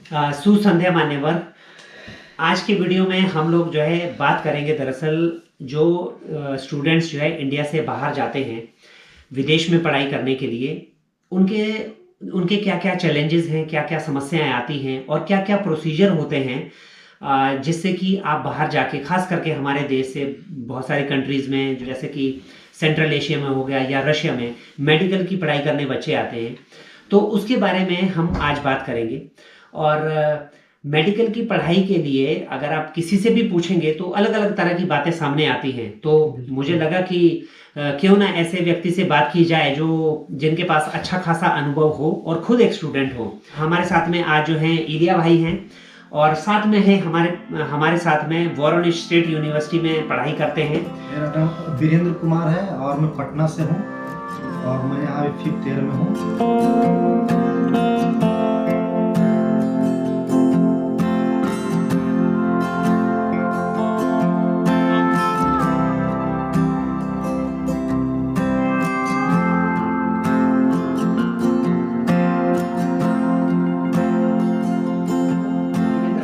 सुसंध्या मान्यवर। आज के वीडियो में हम लोग जो है बात करेंगे, दरअसल जो स्टूडेंट्स जो है इंडिया से बाहर जाते हैं विदेश में पढ़ाई करने के लिए, उनके उनके क्या क्या चैलेंजेस हैं, क्या क्या समस्याएं आती हैं और क्या क्या प्रोसीजर होते हैं जिससे कि आप बाहर जाके, खास करके हमारे देश से बहुत सारी कंट्रीज़ में, जैसे कि सेंट्रल एशिया में हो गया या रशिया में, मेडिकल की पढ़ाई करने बच्चे आते हैं। तो उसके बारे में हम आज बात करेंगे। और मेडिकल की पढ़ाई के लिए अगर आप किसी से भी पूछेंगे तो अलग अलग तरह की बातें सामने आती हैं। तो मुझे लगा कि क्यों ना ऐसे व्यक्ति से बात की जाए जो जिनके पास अच्छा खासा अनुभव हो और खुद एक स्टूडेंट हो। हमारे साथ में आज जो हैं इलिया भाई हैं, और साथ में है हमारे साथ में वॉरेन स्टेट यूनिवर्सिटी में पढ़ाई करते हैं। मेरा नाम वीरेंद्र कुमार है और मैं पटना से हूँ और मैं यहाँ 5th ईयर में हूँ।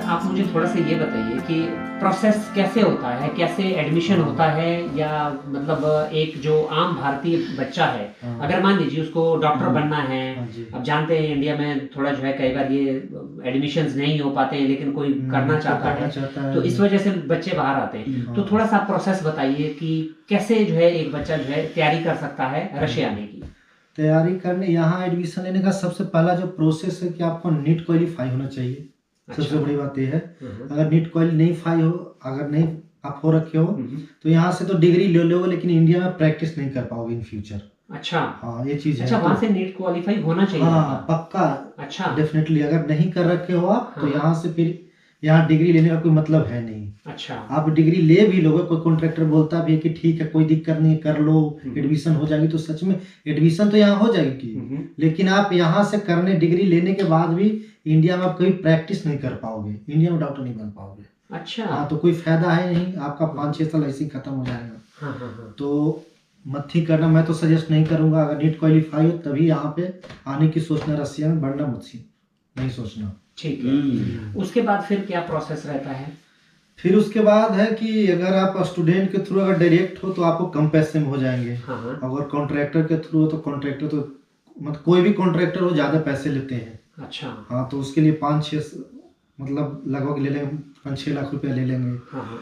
आप मुझे थोड़ा सा ये बताइए कि प्रोसेस कैसे होता है, कैसे एडमिशन होता है, या मतलब एक जो आम भारतीय बच्चा है, अगर मान लीजिए उसको डॉक्टर बनना है। अब जानते हैं इंडिया में थोड़ा जो है कई बार ये एडमिशन्स नहीं हो पाते हैं, लेकिन कोई करना चाहता है तो इस वजह से बच्चे बाहर आते हैं। तो थोड़ा सा प्रोसेस बताइए कि कैसे जो है एक बच्चा जो है तैयारी कर सकता है रशिया आने की। तैयारी करने, यहाँ एडमिशन लेने का सबसे पहला जो प्रोसेस है कि आपको नीट क्वालिफाई होना चाहिए। सबसे बड़ी बात यह है, अगर नीट क्वालिफाई हो, अगर नहीं आप हो रखे हो तो यहाँ से तो डिग्री ले लोगे, लेकिन इंडिया में प्रैक्टिस नहीं कर पाओगे इन फ्यूचर। अच्छा, हाँ, ये चीज है। अच्छा, वहाँ से नीट क्वालिफाई होना चाहिए। हाँ, पक्का। अच्छा, डेफिनेटली। अगर नहीं कर रखे हो आप तो यहाँ से फिर यहाँ डिग्री लेने का कोई मतलब है नहीं। अच्छा, आप डिग्री ले भी लोगे, कोई कॉन्ट्रैक्टर बोलता भी है कि ठीक है कोई दिक्कत नहीं, कर लो, एडमिशन हो जाएगी, तो सच में एडमिशन तो यहाँ हो जाएगी, लेकिन आप यहाँ से करने डिग्री लेने के बाद भी इंडिया में आप कभी प्रैक्टिस नहीं कर पाओगे, इंडिया में डॉक्टर नहीं बन पाओगे। अच्छा, हाँ, तो कोई फायदा है नहीं, आपका 5-6 साल ऐसे ही खत्म हो जाएगा। हाँ। तो मत ही करना, मैं तो सजेस्ट नहीं करूंगा। अगर नीट क्वालिफाई हो तभी यहाँ पे आने की सोचना, रसिया में बढ़ना मत ही नहीं सोचना। ठीक है। उसके बाद फिर क्या प्रोसेस रहता है? फिर उसके बाद है कि अगर आप स्टूडेंट के थ्रू अगर डायरेक्ट हो तो आपको कम पैसे में हो जाएंगे। अगर कॉन्ट्रैक्टर के थ्रू हो तो कॉन्ट्रैक्टर तो मतलब कोई भी कॉन्ट्रैक्टर हो ज्यादा पैसे लेते हैं। अच्छा, हाँ, तो उसके लिए 5-6 मतलब लगभग ले लेंगे, 5-6 लाख रुपया ले लेंगे।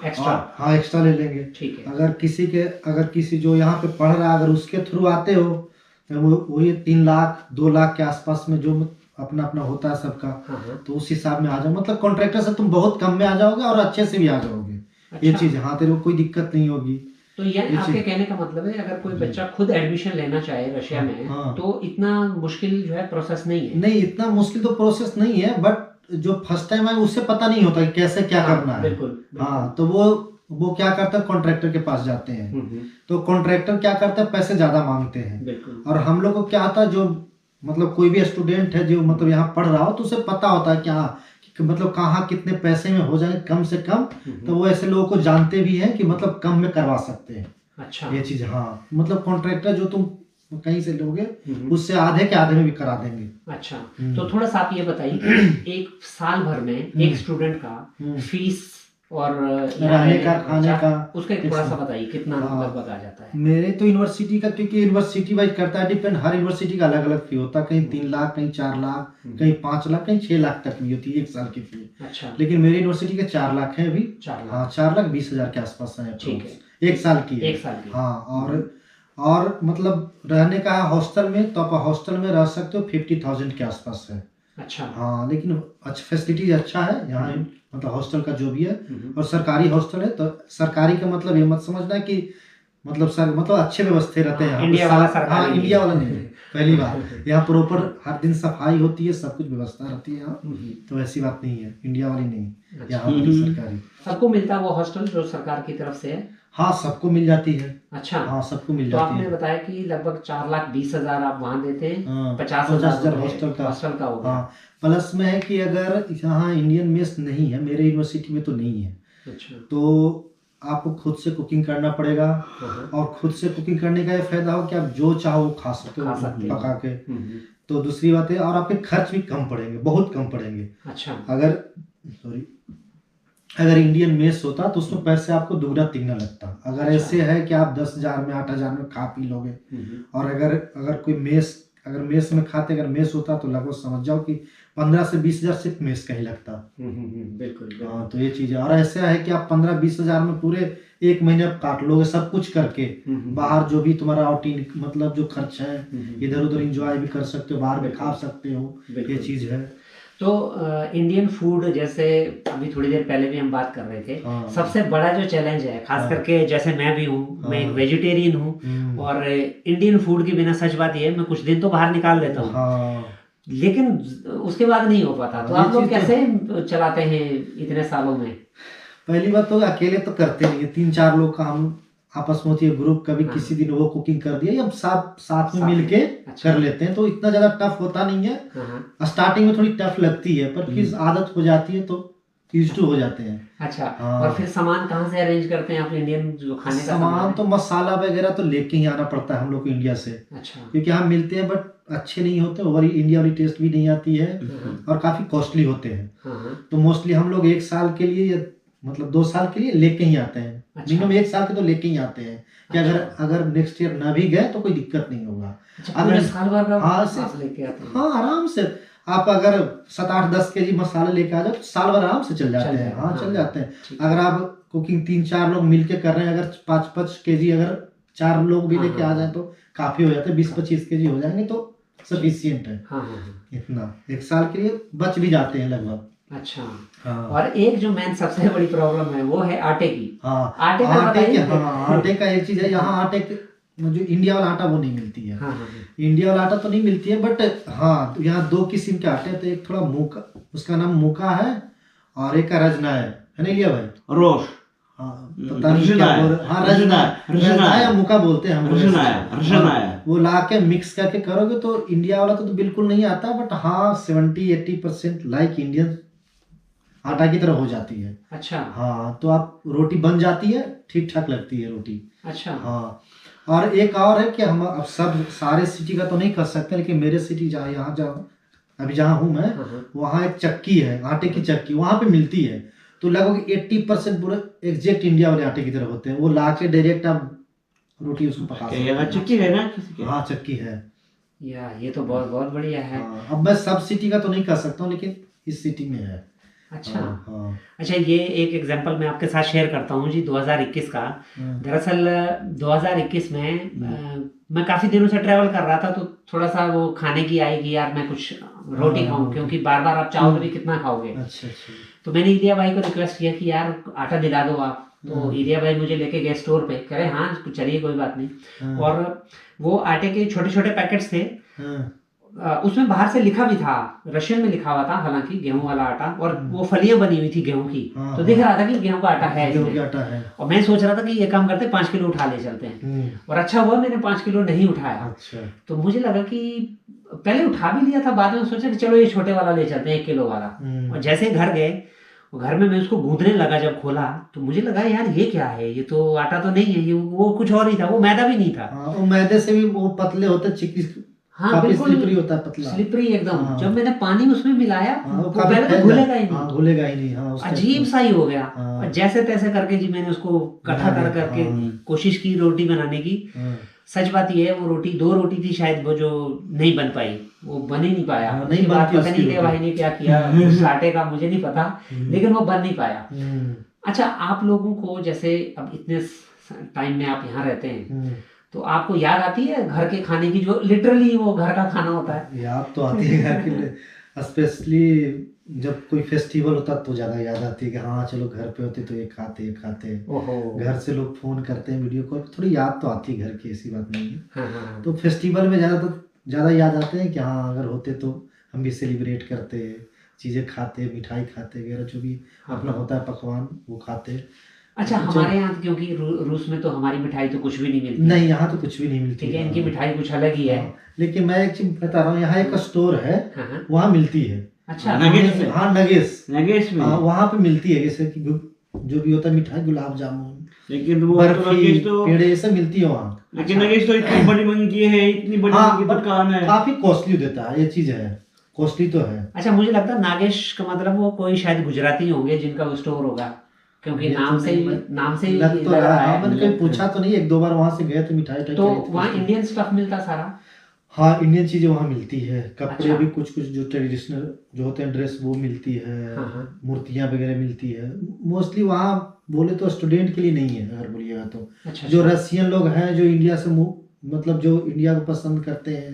एक्स्ट्रा। हाँ, एक्स्ट्रा ले लेंगे। ठीक है। अगर किसी जो यहाँ पे पढ़ रहा है, अगर उसके थ्रू आते हो तो वो वही 3 लाख 2 लाख के आसपास में जो अपना अपना होता है सबका, तो उस हिसाब में आ जाओ। मतलब कॉन्ट्रैक्टर से तुम बहुत कम में आ जाओगे और अच्छे से भी आ जाओगे। अच्छा। ये चीज, हाँ, तेरे को कोई दिक्कत नहीं होगी। तो ये आपके कहने का मतलब है, अगर कोई बच्चा खुद एडमिशन लेना चाहे रशिया में, तो इतना मुश्किल जो है प्रोसेस नहीं है। नहीं, इतना मुश्किल तो प्रोसेस नहीं है, बट जो फर्स्ट टाइम है उससे पता नहीं होता कि कैसे क्या करना है। बिल्कुल। हाँ, तो वो क्या करता है, कॉन्ट्रैक्टर के पास जाते हैं। तो कॉन्ट्रैक्टर क्या करता है, पैसे ज्यादा मांगते हैं। और हम लोग को क्या आता है, जो मतलब कोई भी स्टूडेंट है जो मतलब यहाँ पढ़ रहा हो तो उसे पता होता है क्या मतलब कहाँ कितने पैसे में हो जाए कम से कम। तो वो ऐसे लोगों को जानते भी हैं कि मतलब कम में करवा सकते हैं। अच्छा, ये चीज। हाँ, मतलब कॉन्ट्रैक्टर जो तुम कहीं से लोगे उससे आधे के आधे में भी करा देंगे। अच्छा, तो थोड़ा सा आप ये बताइए, एक साल भर में एक स्टूडेंट का फीस और रहने का, खाने का, उसका थोड़ा सा बताइए कितना लगभग आ जाता है। मेरे तो यूनिवर्सिटी का, क्योंकि यूनिवर्सिटी वाइज करता है, डिपेंड। हर यूनिवर्सिटी का अलग अलग फी होता है, कहीं 3 लाख, कहीं 4 लाख, कहीं 5 लाख, कहीं 6 लाख तक भी होती है एक साल की फी। अच्छा, लेकिन मेरी यूनिवर्सिटी के 4 लाख है अभी। 4 लाख। हाँ, 4,20,000 के आसपास है। ठीक है, एक साल की। हाँ, और मतलब रहने का हॉस्टल में, तो आप हॉस्टल में रह सकते हो, 50,000 के आसपास है। अच्छा, हाँ, लेकिन अच्छा फैसिलिटीज अच्छा है यहाँ, मतलब हॉस्टल का जो भी है। और सरकारी हॉस्टल है, तो सरकारी का मतलब ये मत समझना कि मतलब अच्छे व्यवस्था रहते हैं। इंडिया वाला सरकारी। हाँ, इंडिया वाला नहीं है। पहली बार यहाँ प्रॉपर हर दिन सफाई होती है, सब कुछ व्यवस्था रहती है यहाँ। तो ऐसी बात नहीं है, इंडिया वाली नहीं, यहाँ सरकारी। सबको मिलता है वो हॉस्टल जो सरकार की तरफ से है? हाँ, सबको मिल जाती है। अच्छा, हाँ, सबको मिल तो जाती आपने है। बताया कि लगभग 4,20,000 आप वहाँ देते हैं। 50,000 हॉस्टल का हो गया। हाँ, प्लस में है कि अगर यहाँ इंडियन मेस नहीं है, मेरे यूनिवर्सिटी में तो नहीं है। अच्छा, तो आपको खुद से कुकिंग करना पड़ेगा। और खुद से कुकिंग करने का ये फायदा हो कि आप जो चाहो वो खा सकते हो पका के। तो दूसरी बात है, और आपके खर्च भी कम पड़ेंगे, बहुत कम पड़ेंगे। अच्छा। अगर इंडियन मेस होता तो उसमें पैसे आपको दुगना तिगना लगता। अगर अच्छा। ऐसे है कि आप 10,000 में 8,000 में खा पी लोगे, और अगर कोई मेस में खाते, अगर मेस होता तो लगभग समझ जाओ कि 15 से 20,000 सिर्फ मेस का ही लगता। बिल्कुल। हाँ, तो ये चीज है। और ऐसा है कि आप 15-20,000 में पूरे एक महीने आप काट लोगे सब कुछ करके। बाहर जो भी तुम्हारा आउटिंग मतलब जो खर्च है, इधर उधर एंजॉय भी कर सकते हो, बाहर में खा सकते हो, ये चीज है। तो इंडियन फूड, जैसे अभी थोड़ी देर पहले भी हम बात कर रहे थे, सबसे बड़ा जो चैलेंज है, खास करके जैसे मैं भी हूँ, मैं एक वेजिटेरियन हूँ, और इंडियन फूड के बिना सच बात ये है मैं कुछ दिन तो बाहर निकाल लेता हूँ, लेकिन उसके बाद नहीं हो पाता। तो आप लोग कैसे चलाते हैं इतने सालों में? पहली बात तो अकेले तो करते नहीं है, 3-4 लोग का हम आपस में होती है ग्रुप, कभी किसी दिन वो कुकिंग कर दिया, या साथ में मिलके कर लेते हैं, तो इतना ज्यादा टफ होता नहीं है। स्टार्टिंग में थोड़ी टफ लगती है, पर फिर आदत हो जाती है तो यूज्ड टू हो जाते हैं। अच्छा। और फिर सामान कहाँ से अरेंज करते हैं आप इंडियन जो खाने का सामान? तो मसाला वगैरह तो लेके ही आना पड़ता है हम लोग को इंडिया से। अच्छा। क्योंकि हम मिलते हैं बट अच्छे नहीं होते, और इंडिया वाली टेस्ट भी नहीं आती है, और काफी कॉस्टली होते हैं। तो मोस्टली हम लोग 1 साल के लिए या मतलब 2 साल के लिए लेके ही आते हैं। मिनिमम 1 साल के तो लेके ही आते हैं कि अगर नेक्स्ट ईयर ना भी गए तो कोई दिक्कत नहीं होगा। अगर साल भर का लेके आते हैं? हाँ, आराम से। आप अगर 7-8-10 केजी मसाला लेके आ जाओ तो साल भर आराम से चल जाते हैं। हाँ, चल जाते हैं। अगर आप कुकिंग 3-4 लोग मिलके कर रहे हैं, अगर 5-5 केजी अगर 4 लोग भी लेके आ जाए तो काफी हो जाता है। 20-25 केजी हो जाएंगे तो सफिशियंट है। इतना 1 साल के लिए बच भी जाते हैं लगभग। अच्छा। और एक जो मेन सबसे बड़ी प्रॉब्लम है वो है आटे की। आटे का एक चीज है, यहाँ आटे जो इंडिया वाला आटा वो नहीं मिलती है। इंडिया वाला आटा तो नहीं मिलती है, बट हाँ तो यहाँ 2 किस्म के आटे। तो एक थोड़ा मूका, उसका नाम मूका है, और एक का रजना है नहीं लिया भाई? रोश। पता नहीं क्या बोल रहे। हाँ, रजना या मूका बोलते हैं हम। रजना वो ला के मिक्स करके करोगे तो इंडिया वाला तो बिल्कुल नहीं आता, बट हाँ 70-80% लाइक इंडियन आटा की तरह हो जाती है। अच्छा। हाँ, तो आप रोटी बन जाती है, ठीक ठाक लगती है रोटी। अच्छा। हाँ, और एक और है कि हम अब सब सारे सिटी का तो नहीं कर सकते, लेकिन मेरे सिटी जहाँ हूँ मैं, वहाँ एक चक्की है, आटे की चक्की, वहाँ पे मिलती है। तो लगभग 80% पूरे एग्जैक्ट इंडिया वाले आटे की तरह होते हैं। वो ला के डायरेक्ट आप रोटी उसको पका सकते हैं। चक्की है ना किसी के? हाँ, चक्की है। ये तो बहुत बढ़िया है। अब मैं सब सिटी का तो नहीं कर सकता हूँ, लेकिन इस सिटी में है। अच्छा। अच्छा, ये एक एग्जांपल मैं आपके साथ शेयर करता हूँ जी, 2021 का। दरअसल 2021 में मैं काफी दिनों से ट्रैवल कर रहा था, तो थोड़ा सा वो खाने की आई कि यार मैं कुछ रोटी खाऊं, क्योंकि बार बार आप चावल भी कितना खाओगे। अच्छा। तो मैंने इलिया भाई को रिक्वेस्ट किया कि यार आटा दिला दो आप। तो इलिया भाई मुझे लेके गए स्टोर पे, कह रहे हाँ चलिए कोई बात नहीं। और वो आटे के छोटे छोटे पैकेट्स थे, उसमें बाहर से लिखा भी था, रशियन में लिखा हुआ था हालांकि, गेहूं वाला आटा, और वो फलियां बनी हुई थी गेहूं की। तो दिख रहा था कि गेहूं का आटा है इसमें। और मैं सोच रहा था कि ये काम करते 5 किलो उठा ले चलते हैं। और अच्छा हुआ मैंने 5 किलो नहीं उठाया। अच्छा। तो मुझे लगा कि पहले उठा भी लिया था, बाद में सोचा कि चलो ये छोटे वाला ले चलते हैं, 1 किलो वाला। और जैसे घर गए, घर में मैं उसको गूंदने लगा, जब खोला तो मुझे लगा यार ये क्या है, ये तो आटा तो नहीं है, ये वो कुछ और ही था, वो मैदा भी नहीं था। वो मैदे से भी वो पतले होते, चिक्की। हाँ, बिल्कुल स्लिपरी होता है, पतला स्लिपरी एकदम। जब मैंने पानी उसमें मिलाया, वो पहले तो घुलेगा ही नहीं। अजीब सा ही हो गया। और जैसे तैसे करके जी मैंने उसको इकट्ठा कर करके कोशिश की रोटी बनाने की। सच बात ये है, वो रोटी 2 रोटी थी शायद, वो जो नहीं बन पाई, वो बन ही नहीं पाया। नहीं बात पता नहीं भाई ने क्या किया उस आटे का, मुझे नहीं पता, लेकिन वो बन नहीं पाया। अच्छा, आप लोगों को जैसे अब इतने टाइम में आप यहाँ रहते हैं, तो आपको याद आती है घर के खाने की, जो लिटरली वो घर का खाना होता है? याद तो आती है घर की, स्पेशली जब कोई फेस्टिवल होता तो ज्यादा याद आती है कि हाँ चलो घर पे होते तो ये खाते। घर से लोग फोन करते हैं, वीडियो कॉल, थोड़ी याद तो आती है घर की, ऐसी बात नहीं है। तो फेस्टिवल में ज्यादा याद आते हैं कि हाँ अगर होते तो हम भी सेलिब्रेट करते, चीजें खाते, मिठाई खाते वगैरह, जो भी अपना होता है पकवान वो खाते। अच्छा, हमारे यहाँ क्योंकि रूस में तो हमारी मिठाई तो कुछ भी नहीं मिलती। नहीं, यहाँ तो कुछ भी नहीं मिलती। ठीक है, इनकी मिठाई कुछ अलग ही है। लेकिन मैं एक चीज बता रहा हूँ, यहाँ एक स्टोर है, वहाँ मिलती है। अच्छा, नगेश में वहाँ पे मिलती है, जैसे कि जो भी होता है मिठाई, गुलाब जामुन, लेकिन वो बर्फी तो पेड़े ये सब मिलती है वहाँ। लेकिन नगेश तो इतनी बड़ी महंगी है, इतनी बड़ी महंगी दुकान है, काफी कॉस्टली देता है, ये चीज है, कॉस्टली तो है। अच्छा, मुझे लगता है नागेश का मतलब वो कोई शायद गुजराती होंगे जिनका वो स्टोर होगा, क्योंकि नाम से ही लग तो रहा है। मैंने कहीं पूछा तो नहीं, एक दो बार वहां से गए थे, मिठाई तो वहाँ इंडियन स्टफ मिलता सारा। हाँ, इंडियन चीजें वहाँ मिलती है, कपड़े अच्छा। भी कुछ कुछ जो ट्रेडिशनल जो होते हैं ड्रेस वो मिलती है, मूर्तियाँ वगैरह मिलती है। मोस्टली वहाँ बोले तो स्टूडेंट के लिए नहीं है, अगर बोलिएगा तो। अच्छा, जो रशियन लोग हैं जो इंडिया से मतलब जो इंडिया को पसंद करते हैं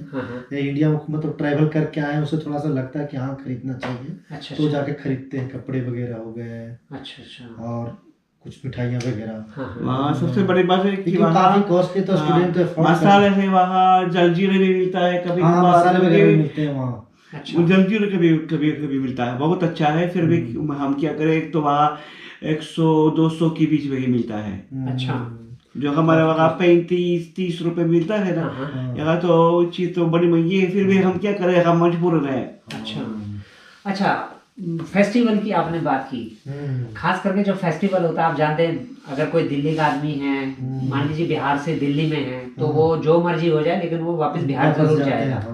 या इंडिया में मतलब ट्रैवल करके आए हैं, उसे थोड़ा सा लगता है कि हाँ खरीदना चाहिए। अच्छा, तो जाके खरीदते हैं, कपड़े वगैरह हो गए। अच्छा अच्छा। और कुछ मिठाइयाँ वगैरह। वहाँ सबसे बड़ी बात है कि वहाँ काफी कॉस्टली तो स्टूडेंट तो अफोर्ड मसाले है, वहाँ जलजीरे भी मिलता है, कभी मसाले वगैरह भी मिलते हैं वहाँ। अच्छा। जलजीरे कभी मिलता है, बहुत अच्छा है। फिर भी हम क्या करें, एक तो वहाँ 100-200 के बीच में ही मिलता है। अच्छा। जो हमारे वहाँ 35-30 रुपए मिलता है ना, यहाँ तो चीज तो बड़ी महंगी है। फिर भी हम क्या करें, हम मजबूर रहे। अच्छा अच्छा। फेस्टिवल की आपने बात की, खास करके जो फेस्टिवल होता है, आप जानते हैं अगर कोई दिल्ली का आदमी है, मान लीजिए बिहार से दिल्ली में है, तो वो जो मर्जी हो जाए लेकिन वो वापस बिहार जरूर जाएगा।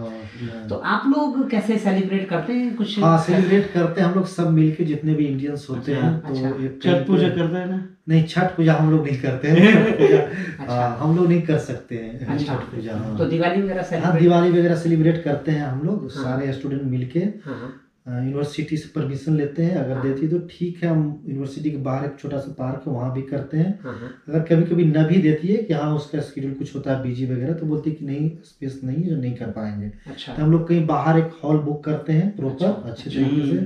तो आप लोग कैसे सेलिब्रेट करते हैं कुछ? हाँ, सेलिब्रेट करते हैं हम लोग सब मिलके, जितने भी इंडियंस होते हैं। तो एक छठ पूजा करते हैं ना? नहीं, छठ पूजा हम लोग नहीं करते हैं। हम लोग नहीं कर सकते हैं छठ पूजा। तो दिवाली वगैरह? हाँ, दिवाली वगैरह सेलिब्रेट करते हैं हम लोग सारे स्टूडेंट मिलके। यूनिवर्सिटी से परमिशन लेते हैं, अगर देती है तो ठीक है, हम यूनिवर्सिटी के बाहर एक छोटा सा पार्क है, वहाँ भी करते हैं। अगर कभी कभी न भी देती है कि हाँ उसका शेड्यूल कुछ होता है बिजी वगैरह, तो बोलती है कि नहीं स्पेस नहीं है, जो नहीं कर पाएंगे। अच्छा। तो हम लोग कहीं बाहर एक हॉल बुक करते हैं प्रॉपर अच्छे तरीके से,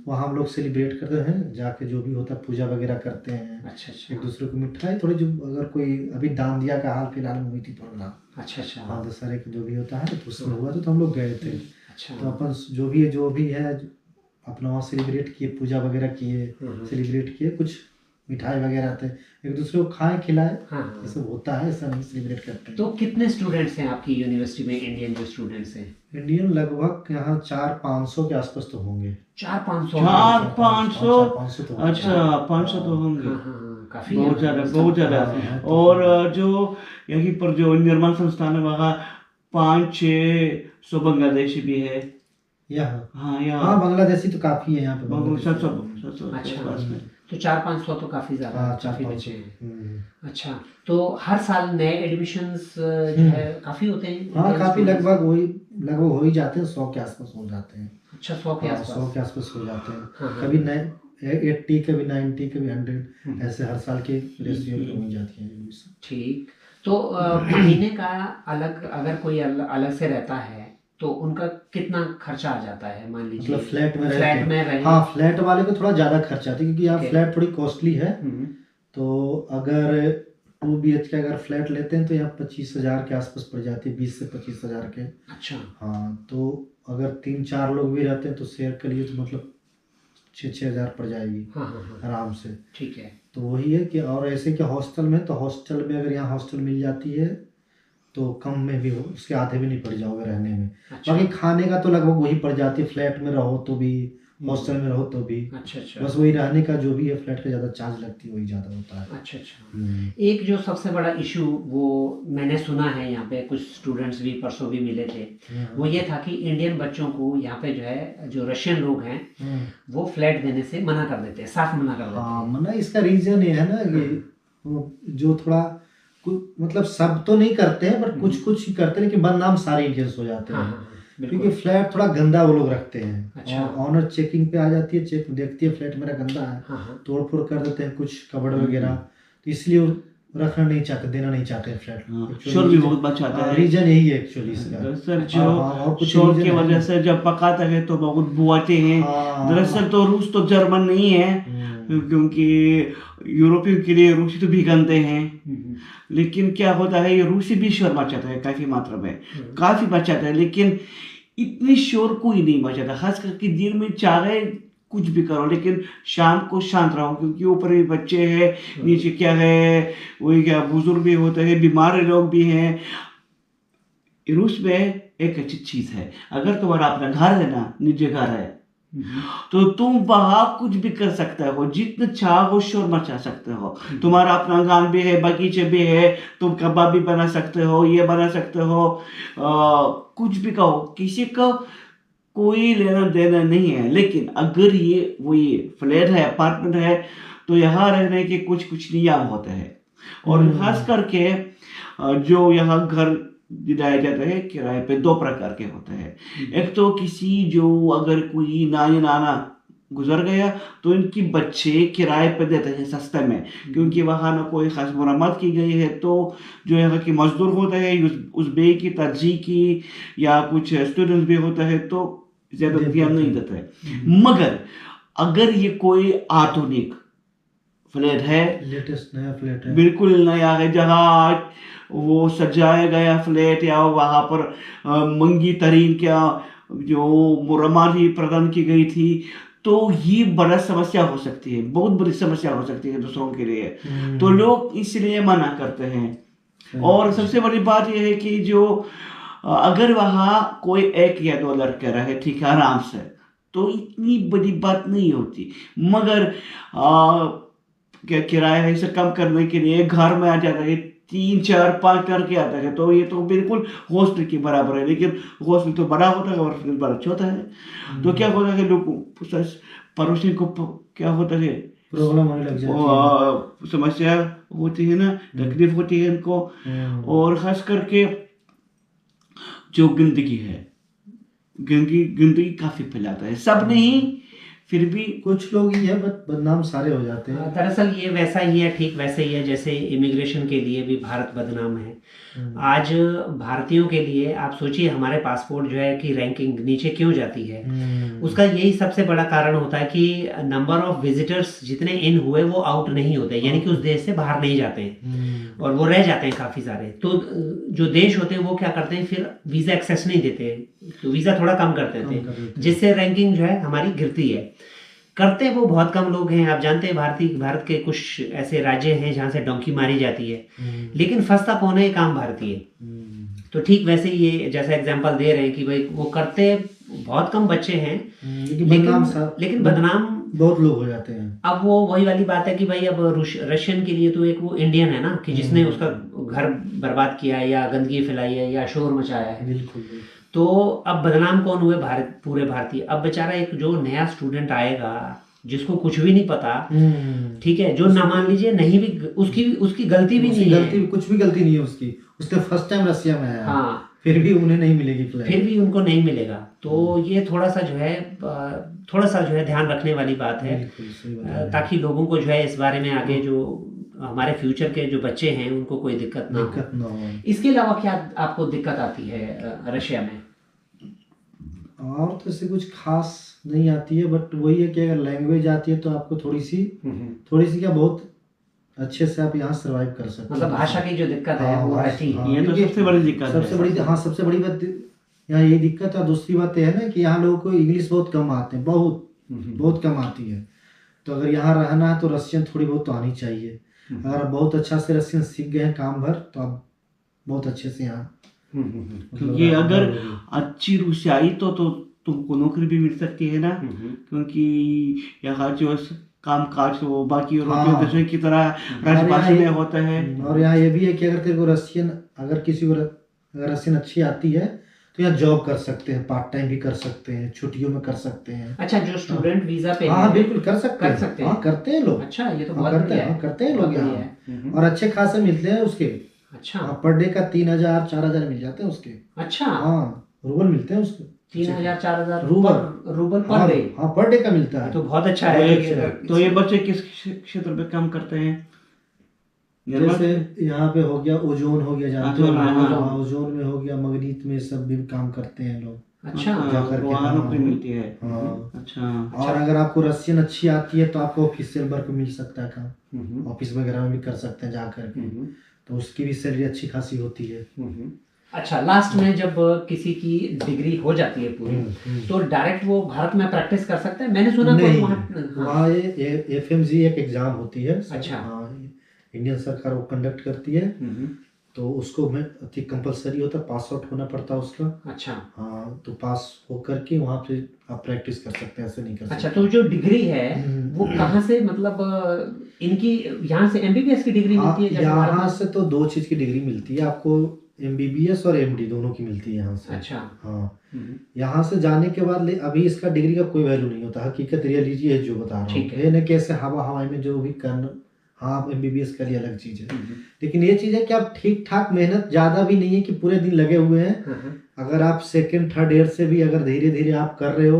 वहाँ हम लोग सेलिब्रेट करते हैं, जाके जो भी होता है पूजा वगैरह करते हैं। अच्छा अच्छा। एक दूसरे को मिठाई थोड़ी, जो अगर कोई अभी डांडिया का हाल फिलहाल में हुई थी प्रोग्राम। अच्छा अच्छा। हाँ, दशहरे का जो भी होता है तो उसमें हुआ तो हम लोग गए थे। अच्छा। तो अपन जो भी है अपना वहाँ सेलिब्रेट किए, पूजा वगैरह किए, सेलिब्रेट किए, कुछ मिठाई वगैरह आते हैं, एक दूसरे को खाए खिलाए। ये सब होता है, ऐसा नहीं सेलिब्रेट करते हैं। तो कितने स्टूडेंट्स हैं आपकी यूनिवर्सिटी में, इंडियन जो स्टूडेंट्स हैं? इंडियन लगभग यहाँ 400-500 के आसपास तो होंगे। 400-500? 400-500 तो अच्छा, 500 तो होंगे। काफी बहुत ज्यादा। और जो यहीं पर जो निर्माण संस्थान है, वहाँ 500-600 बांग्लादेशी भी है। हाँ, बांग्लादेशी तो काफी है यहाँ पे। 700। अच्छा, तो 400-500 तो काफी ज्यादा। काफी बच्चे हैं। अच्छा, तो हर साल नए एडमिशन्स जो है काफी होते हैं? हाँ, काफी लगभग हो ही जाते हैं, 100 के आसपास हो जाते हैं। अच्छा, 100 के आसपास? 100 के आसपास हो जाते हैं। कभी 80, कभी 90, कभी 100, ऐसे हर साल के रेशियो में हो जाती है एडमिशन। ठीक। तो महीने का अलग, अगर कोई अलग से रहता है तो उनका कितना खर्चा आ जाता है? मान लीजिए मतलब फ्लैट में रहे। हाँ, फ्लैट वाले को थोड़ा ज्यादा खर्चा आता है, क्योंकि यहाँ फ्लैट थोड़ी कॉस्टली है। तो अगर 2 BHK अगर फ्लैट लेते हैं तो यहाँ 25,000 के आसपास पड़ जाती है, 20 से 25,000 के। अच्छा। हाँ, तो अगर 3-4 लोग भी रहते हैं तो शेयर के लिए तो मतलब 6,000 पड़ जाएगी। आराम से। ठीक है। तो वही है कि, और ऐसे कि हॉस्टल में, तो हॉस्टल में अगर यहाँ हॉस्टल मिल जाती है तो कम में भी हो, उसके आधे भी नहीं पड़ जाओगे रहने में। अच्छा। बाकी खाने का तो लगभग वही पड़ जाती है, फ्लैट में रहो तो भी, हॉस्टल में रहो तो भी। अच्छा। बस वही रहने का जो भी है फ्लैट का ज्यादा चार्ज लगती है, वही ज्यादा होता है। अच्छा। एक जो सबसे बड़ा इशू वो मैंने सुना है, यहाँ पे कुछ स्टूडेंट्स भी परसों भी मिले थे, वो ये था कि इंडियन बच्चों को यहाँ पे जो है, जो रशियन लोग हैं वो फ्लैट देने से मना कर देते हैं, साफ मना कर देते हैं। हाँ, मना इसका रीजन ये है ना कि जो थोड़ा मतलब सब तो नहीं करते हैं, बट कुछ ही करते हैं, लेकिन बदनाम सारे इंडियंस हो जाते हैं। क्योंकि फ्लैट थोड़ा गंदा वो लोग रखते हैं। अच्छा। और ऑनर चेकिंग पे आ जाती है, चेक देखती है फ्लैट मेरा गंदा है, तोड़ फोड़ कर देते हैं कुछ कबड़ वगैरह, तो इसलिए रखना नहीं चाहते, देना नहीं चाहते हैं फ्लैट। शोर भी बहुत बचाता है, रीजन यही है एक्चुअली इसका। दरअसल शोर की वजह से जब पकाता है तो बहुत बुआते हैं। दरअसल तो रूस तो जर्मन नहीं है, क्योंकि यूरोपियन के लिए रूसी तो भी गंदे हैं। लेकिन क्या होता है, ये रूसी भी शोर मचाता है काफी मात्रा में, काफी मचाता है, लेकिन इतनी शोर कोई नहीं मचाता। खास करके दिन में चाहे कुछ भी करो, लेकिन शाम को शांत रहो, क्योंकि ऊपर भी बच्चे हैं, नीचे क्या है, वही क्या बुजुर्ग भी होते हैं, बीमार लोग भी हैं। रूस में एक अच्छी चीज है, अगर तुम्हारा अपना घर है ना, निजी घर है, तो तुम वहां कुछ भी कर सकते हो, जितना चाहो शोर मचा सकते हो। तुम्हारा अपना गान भी है, बगीचे भी है, तुम कबाब भी बना सकते हो, ये बना सकते हो, कुछ भी कहो, किसी का कोई लेना देना नहीं है। लेकिन अगर ये वही फ्लैट है, अपार्टमेंट है, तो यहाँ रहने के कुछ कुछ नियम होते हैं। और खास करके जो यहाँ घर दिलाया जाता है किराए पे, दो प्रकार के होते हैं। एक तो किसी जो अगर कोई नानी नाना गुजर गया तो इनकी बच्चे किराए पे देते हैं सस्ते में, क्योंकि वहाँ ना कोई खास मरम्मत की गई है। तो जो यहाँ के मजदूर होते हैं, उस बे की तरजीह की या कुछ स्टूडेंट्स भी होते हैं, तो ज्यादा ध्यान नहीं देते हैं। मगर अगर ये कोई आधुनिक फ्लैट है, लेटेस्ट नया फ्लैट है, बिल्कुल नया है, जहाँ वो सजाया गया फ्लैट या वहां पर मंगी तरीन क्या जो मुरम्मत ही प्रदान की गई थी, तो ये बड़ा समस्या हो सकती है, बहुत बड़ी समस्या हो सकती है दूसरों के लिए। तो लोग इसलिए मना करते हैं। और सबसे बड़ी बात यह है कि जो अगर वहाँ कोई एक या दो लड़के रहे ठीक है आराम से, तो इतनी बड़ी बात नहीं होती। मगर क्या किराया है इसे कम करने के लिए घर में आ जाता है 3 4 5 करके आता है, तो ये तो बिल्कुल हॉस्टल के बराबर है। लेकिन हॉस्टल तो बड़ा होता है और हॉस्टल बड़ा छोटा है, तो क्या होता है लोग पड़ोसी को क्या होता है प्रॉब्लम होने लग जाती है, समस्या होती है ना, तकलीफ होती है इनको। और खास करके जो गंदगी है, गंदगी काफी फैलाता है, सब नहीं फिर भी कुछ लोग ही है, बट बदनाम सारे हो जाते हैं। दरअसल ये वैसा ही है, ठीक वैसे ही है जैसे इमिग्रेशन के लिए भी भारत बदनाम है। आज भारतीयों के लिए आप सोचिए, हमारे पासपोर्ट जो है कि रैंकिंग नीचे क्यों जाती है, उसका यही सबसे बड़ा कारण होता है कि नंबर ऑफ विजिटर्स जितने इन हुए वो आउट नहीं होते, यानी कि उस देश से बाहर नहीं जाते हैं और वो रह जाते हैं काफ़ी सारे। तो जो देश होते हैं वो क्या करते हैं, फिर वीज़ा एक्सेस नहीं देते, तो वीज़ा थोड़ा कम कर देते हैं, जिससे रैंकिंग जो है हमारी गिरती है। करते वो बहुत कम लोग हैं। आप जानते हैं भारत के कुछ ऐसे राज्य हैं जहाँ से डोंकी मारी जाती है, लेकिन फंसता कौन है, काम भारतीय। तो ठीक वैसे ही ये जैसा एग्जांपल दे रहे हैं कि भाई वो करते बहुत कम बच्चे हैं, लेकिन बदनाम बहुत लोग हो जाते हैं। अब वो वही वाली बात है कि भाई अब रशियन के लिए तो एक वो इंडियन है ना, कि जिसने उसका घर बर्बाद किया है या गंदगी फैलाई है या शोर मचाया है। बिल्कुल। तो अब बदनाम कौन हुए, पूरे भारतीय। अब बेचारा एक जो नया स्टूडेंट आएगा जिसको कुछ भी नहीं पता, ठीक है, जो ना मान लीजिए नहीं भी उसकी गलती भी नहीं है, कुछ भी गलती नहीं है उसकी, उसने फर्स्ट टाइम रसिया में आया, हाँ, फिर भी उन्हें नहीं मिलेगी फ्लाइट, फिर भी उनको नहीं मिलेगा। तो ये थोड़ा सा जो है ध्यान रखने वाली बात है, ताकि लोगों को जो है इस बारे में आगे जो हमारे फ्यूचर के जो बच्चे हैं उनको कोई दिक्कत ना हो। इसके अलावा क्या आपको दिक्कत आती है रशिया में? और तो ऐसे कुछ खास नहीं आती है, बट वही है कि अगर लैंग्वेज आती है तो आपको थोड़ी सी क्या बहुत अच्छे से आप यहाँ सर्वाइव कर सकते हैं। मतलब भाषा की जो दिक्कत है वो रहती है, ये तो सबसे बड़ी दिक्कत है। सबसे बड़ी बात यहाँ यही दिक्कत है। और दूसरी बात यह है ना कि यहाँ लोगों को इंग्लिश बहुत कम आते हैं, बहुत कम आती है। तो अगर यहाँ रहना है तो रशियन थोड़ी बहुत तो आनी चाहिए। अगर बहुत अच्छा से रशियन सीख गए हैं काम भर, तो आप बहुत अच्छे से यहाँ, क्योंकि अगर अच्छी रूसी आई तो तुमको नौकरी भी मिल सकती है ना, क्योंकि यहाँ जो काम काज वो बाकी देशों की तरह राजभाषा में होता है। और यहाँ ये भी है कि अगर तेरे को किसी को रशियन अच्छी आती है तो यहाँ जॉब कर सकते हैं, पार्ट टाइम भी कर सकते हैं, छुट्टियों में कर सकते हैं। अच्छा, जो स्टूडेंट वीजा पे हाँ बिल्कुल कर सकते हैं। हाँ करते हैं लोग। अच्छा, ये तो बहुत करते हैं लोग यहाँ, और अच्छे खासे मिलते हैं उसके। अच्छा, पर डे का 3000 4000 मिल जाते हैं उसके। अच्छा, हाँ रूबल मिलते हैं उसको, 3000 4000 रूबल पर डे। हाँ पर डे का मिलता है, तो बहुत अच्छा है। तो ये बच्चे किस क्षेत्र पे काम करते हैं? जैसे यहाँ पे हो गया ओजोन हो गया, जानते हो, ओजोन में हो गया, मगनीत में सब भी काम करते हैं लोग। अच्छा, जाकर के वहाँ नौकरी मिलती है। अच्छा। और अगर आपको रशियन अच्छी आती है तो आपको ऑफिशियल वर्क मिल सकता है, काम ऑफिस वगैरह में भी कर सकते हैं जाकर के, तो उसकी भी सैलरी अच्छी खासी होती है। अच्छा, लास्ट में जब किसी की डिग्री हो जाती है पूरी, तो डायरेक्ट वो भारत में प्रैक्टिस कर सकते हैं? मैंने सुना वहाँ FMG एक एग्जाम होती है। अच्छा, इंडियन सरकार वो कंडक्ट करती है, तो उसको मैं कंपलसरी होता, पास आउट होना पड़ता उसका। अच्छा। हाँ, तो पास होकर के वहाँ पे आप प्रैक्टिस कर सकते हैं, ऐसे नहीं कर सकते। अच्छा, तो जो डिग्री है वो कहाँ से, मतलब इनकी यहाँ से एमबीबीएस की डिग्री मिलती है? जैसे यहाँ से तो 2 चीज़ की डिग्री मिलती है आपको, एमबीबीएस और एमडी दोनों की मिलती है यहाँ से। अच्छा। हाँ, यहाँ से जाने के बाद अभी इसका डिग्री का कोई वैल्यू नहीं होता, हकीकत रियलिटी है जो बता रहा हूँ। ये नहीं कि ऐसे हवाई में जो भी करना, हाँ एमबीबीएस का लिए अलग चीज़ है, लेकिन ये चीज़ है कि आप ठीक ठाक मेहनत, ज़्यादा भी नहीं है कि पूरे दिन लगे हुए हैं। अगर आप सेकंड थर्ड ईयर से भी अगर धीरे धीरे आप कर रहे हो,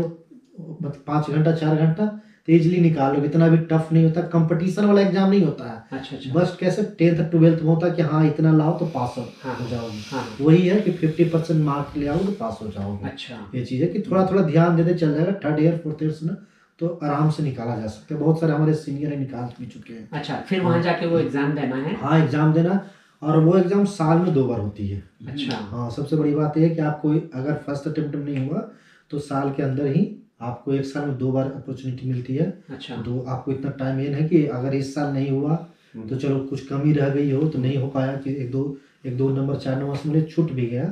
मतलब 5 घंटा 4 घंटा तो इजिली निकाल लो, इतना भी टफ नहीं होता, कंपटीशन वाला एग्जाम नहीं होता है। अच्छा। बस कैसे 10th 12th में होता है कि हाँ इतना लाओ तो पास हो जाओगे। वही है कि 50% मार्क्स ले आओ तो पास हो जाओगे। अच्छा, ये चीज़ है कि थोड़ा थोड़ा ध्यान देते चल जाएगा। थर्ड ईयर फोर्थ ईयर से ना तो आराम से निकाला जा सकता है, बहुत सारे हमारे सीनियर है निकाल भी चुके हैं। अच्छा, फिर वहाँ जाके वो एग्जाम देना है? हाँ, एग्जाम देना, और वो एग्जाम साल में 2 बार होती है। अच्छा। हाँ, सबसे बड़ी बात यह है कि आपको अगर फर्स्ट अटेम्प्ट में नहीं हुआ तो साल के अंदर ही आपको 1 साल में 2 बार अपॉर्चुनिटी मिलती है। अच्छा। तो आपको इतना टाइम ये है कि अगर इस साल नहीं हुआ तो चलो कुछ कमी रह गई हो, तो नहीं हो पाया कि एक दो नंबर 4 नंबर से मुझे छूट भी गया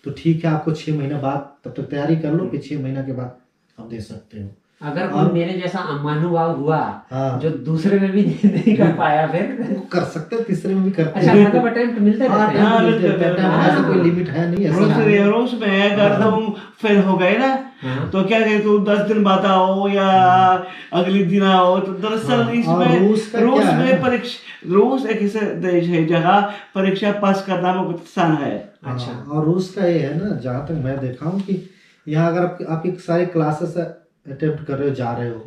तो ठीक है, आपको 6 महीना बाद तब तक तैयारी कर लो, फिर 6 महीना के बाद आप दे सकते हो। अगर कोई मेरे जैसा अमानुभाव हुआ, हाँ, जो दूसरे में भी नहीं कर पाया, फिर कर सकते हैं, तीसरे में भी करते अच्छा, हैं। मतलब अटेम्प्ट मिलते रहते हैं? ऐसा कोई लिमिट है नहीं, दूसरे ईयरों में अगर तुम फेल हो गए ना तो क्या कहते हो, 10 दिन बाद आओ या अगले दिन आओ। तो दरअसल इसमें रूस में परीक्षा, रूस एक ऐसा देश है जहाँ परीक्षा पास करना बहुत आसान है। अच्छा, और रूस का ये है ना, जहाँ तक मैं देखा हूँ कि यहाँ अगर आपकी सारे क्लासेस अटेम्प्ट कर रहे हो, जा रहे हो,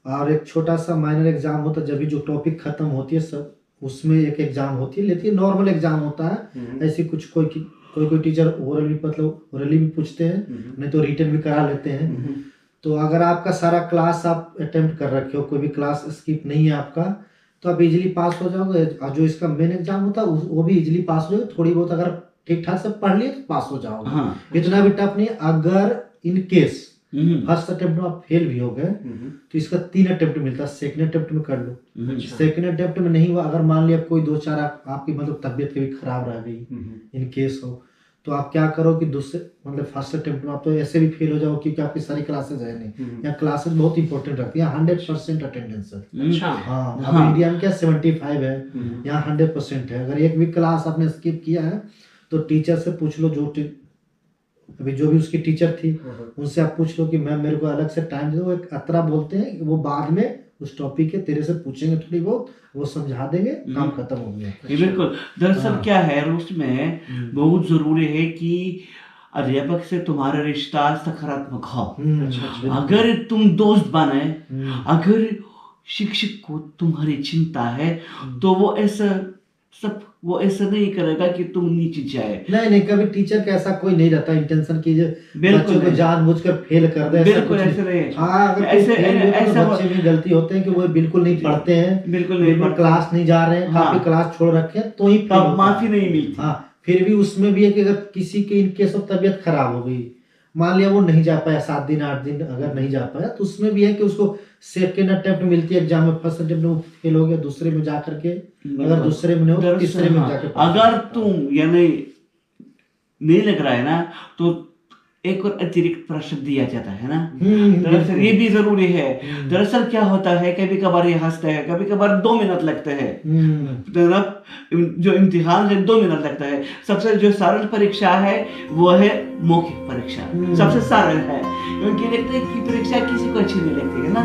और एक छोटा सा माइनर एग्जाम होता है जब भी जो टॉपिक खत्म होती है सब, उसमें एक एग्जाम होती है, लेकिन नॉर्मल एग्जाम होता है। ऐसी कुछ कोई टीचर ओरली भी पूछते हैं, नहीं तो रिटन भी करा लेते हैं। तो अगर आपका सारा क्लास आप अटेम्प्ट कर रखे हो, कोई भी क्लास स्किप नहीं है आपका, तो आप इजीली पास हो जाओगे। और जो इसका मेन एग्जाम होता है वो भी इजीली पास हो जाओगे। थोड़ी बहुत अगर ठीक ठाक से पढ़ लिए तो पास हो जाओगे। इतना भी टफ नहीं। अगर इन केस फर्स्ट अटेम्प्ट में आप फेल भी हो गए तो इसका 3 अटेम्प्ट मिलता है, सेकंड अटेम्प्ट में कर लो। सेकंड अटेम्प्ट में नहीं हुआ, अगर मान लिया कोई 2-4 आपकी मतलब तबियत भी खराब रह गई इन केस हो, तो आप क्या करो कि दूसरे मतलब फर्स्ट अटेम्प्ट में आप तो ऐसे भी फेल हो जाओ क्योंकि आपकी सारी क्लासेस है नहीं। यहाँ क्लासेस बहुत इंपॉर्टेंट रखती है, 100% अटेंडेंस है। अच्छा। हाँ, अब इंडिया में क्या 75 है, यहाँ 100% है। अगर एक भी क्लास आपने स्किप किया है तो टीचर से पूछ लो, अभी जो भी उसकी टीचर थी उनसे आप पूछ लो कि मैम मेरे को अलग से टाइम दे दो। एक अतरा बोलते हैं, वो बाद में उस टॉपिक के तेरे से पूछेंगे थोड़ी बहुत, वो समझा देंगे, काम खत्म हो गया। बिल्कुल। दरअसल क्या है, रूस में बहुत जरूरी है कि अध्यापक से तुम्हारा रिश्ता सकारात्मक हो। अगर तुम दोस्त बने, अगर शिक्षक को तुम्हारी चिंता है तो वो ऐसा नहीं करेगा कि तुम नीचे जाए। नहीं, कभी टीचर का ऐसा कोई नहीं रहता इंटेंशन की बच्चों को जानबूझकर फेल कर दे। बिल्कुल ऐसा नहीं। हाँ, अगर ऐसा बच्चे भी गलती होते हैं कि वो बिल्कुल नहीं पढ़ते हैं, बिल्कुल क्लास नहीं जा रहे हैं, काफी क्लास छोड़ रखे हैं, तो ही माफी नहीं मिलती। हाँ, फिर भी उसमें भी है कि अगर किसी के इनकेस ऑफ तबियत खराब हो गई, मान लिया वो नहीं जा पाया 7 दिन 8 दिन अगर नहीं जा पाया, तो उसमें भी है कि उसको सेकेंड अटेम्प्ट मिलती है एग्जाम में। फर्स्ट अटेम्प्ट में फेल हो गया, दूसरे में जा करके, अगर दूसरे में नहीं हो तीसरे में जाके। अगर तुम यानी नहीं लग रहा है ना तो एक और अतिरिक्त प्रश्न दिया जाता है ना। दरअसल ये भी जरूरी है। दरअसल क्या होता है, कभी कभार ये हंसते हैं, कभी कभार 2 मिनट लगते हैं। जो इम्तिहान है 2 मिनट लगता है। सबसे जो सरल परीक्षा है वो है मौखिक परीक्षा, सबसे सरल है, क्योंकि लिखने की परीक्षा किसी को अच्छी नहीं लगती है ना।